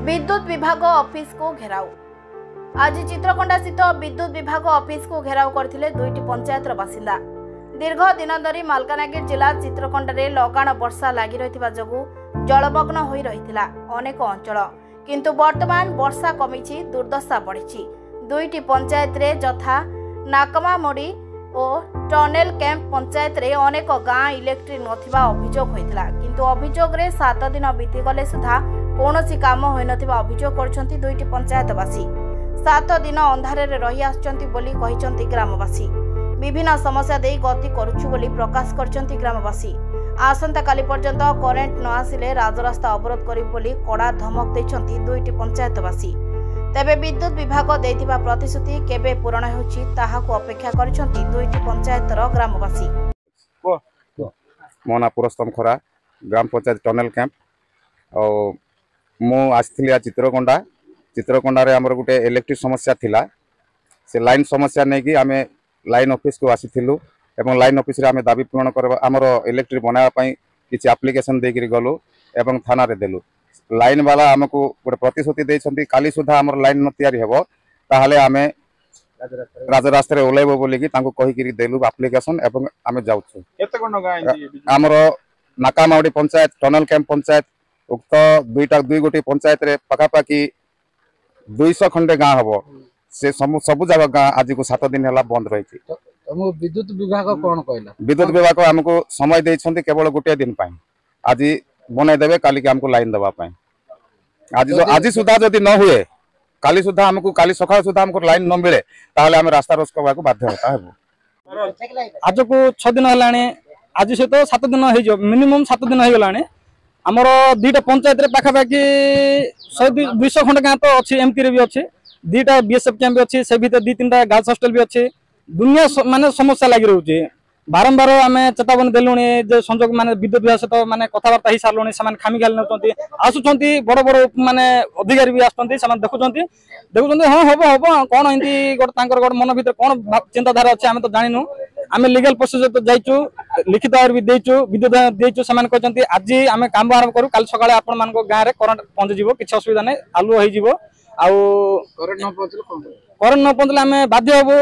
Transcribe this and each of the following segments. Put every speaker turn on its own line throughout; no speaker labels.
विद्युत विभाग ऑफिस को घेराव। आज चित्रकोंडा स्थित विद्युत विभाग ऑफिस को घेराव करथिले दुईटी पंचायत बासिंदा। दीर्घ दिन धरी मालकानगिरी जिला चित्रकोंडा रे लगाण वर्षा लागि रहिथिबा जगु जलमग्न होई रहिथिला अनेक अंचल, किंतु वर्तमान वर्षा कमिछि, दुर्दशा बढ़िछि। दुईटी पंचायत रे जथा नाकमामोड़ी और टनेल कैंप पंचायत रे अनेक गाँ इलेक्ट्रिक नथिबा अभियोग होइथिला, किंतु अभियोग रे 7 दिन बीती गले सुधा कौनसी काम होई नथिबा अभियोग करछंती दुईटी पंचायतवासी। 7 दिन अंधारे रे रही आछंती बोली कहिसंती ग्रामवासी। विभिन्न समस्या देई गति करूछु बोली प्रकाश करछंती ग्रामवासी। आसंता काली पर्यंत करेंट न आसिले राजरास्ता अवरोध करी बोली कड़ा धमक दैछंती दुईटी पंचायतवासी। तेबे विद्युत विभाग देइथिबा प्रतिश्रुति केबे पूरण होछि ताहाको अपेक्षा करिसंती दुईटी पंचायतर ग्रामवासी।
मोना पुरस्तम खरा ग्राम पंचायत टनेल कैंप और मु आसथिली चित्रकोंडा रे हमर गुटे इलेक्ट्रिक समस्या थिला। से लाइन समस्या नै कि आमे लाइन ऑफिस को आसीथिलु एवं लाइन ऑफिस रे आमे दाबी पूर्ण करबा हमर इलेक्ट्रिक बनावा पई किछि एप्लीकेशन देकरी गलु एवं थाना रे देलु। लाइन वाला हमको गोटे प्रतिश्रुति देइछंती काली सुधा हमर लाइन न तयारी हेबो ताहाले आमे राजरास्ता रे ओलेबो बोली कि तांको कहि कि देलु एप्लीकेशन एवं आमे जाउछु।
केते कोन गाय
हमर नाकामाउडी पंचायत टनल कैंप पंचायत उक्त दुई गोटी पंचायत रे पकापाकी 200 खंडे गाँ हबो। से सब जगह गाँ आज को 7 दिन हला बंद रही।
विद्युत विभाग कौन कहला?
विद्युत विभाग हमको समय देइछंती केवल गोटे दिन पाई। आज बनै देबे काली के हमको लाइन दबा पाई। आज सुधा जदि न हुए काली सुधा हमको काली सकाळ सुधा हमको लाइन न मिले ताहले हम रास्ता रोक करबा को बाध्य होता है।
आज को 6 दिन हलाने आज से तो 7 दिन हो मिनिमम 7 दिन हो गलाने। हमर दुईटा पंचायत रे पाखापाखी 200 खंड गाँ तो अच्छी एमती रे भी अच्छे, 2टा बीएसएफ कैंप भी अच्छे, से भीतर 2-3टा गर्ल्स हॉस्टल भी अच्छे। दुनिया माने समस्या लगी रहुचे। बारंबार आम चेतावनी देलुणी जे संजोग माने विद्युत विभाग सहित माने कथबार्ता ही सारूनी से खामी गाली नौकरी आसुंच बड़ बड़ माने अधिकारी भी आसुँच देखुं हाँ हम हम कौन एमती गोटे गोटे मन भर कौन चिंताधारा अच्छे आम तो जानू। आम लिगल प्रोसेस तो जाइचु, लिखित भाव भी देचु, विद्युत देचु। से कहते आज आम काम आरंभ करूँ काली सकाଳେ आपण मान गाँव में करेन्ट पहुँचीज किसी असुविधा नहीं, आलुओ हो करेन्ट न पहुँचले आम बाध्य हबू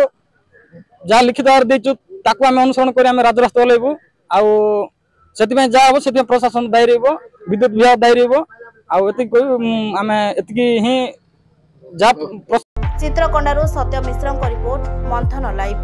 जहाँ लिखित भाव देचु ताकू आम अनुसरण कर राजरास्ता ओल्लैबू। आउ जहाँ हम से प्रशासन दायी रही, विद्युत विभाग दायी रही।
चित्रकोंडारू सत्य मिश्र रिपोर्ट, मंथन लाइव।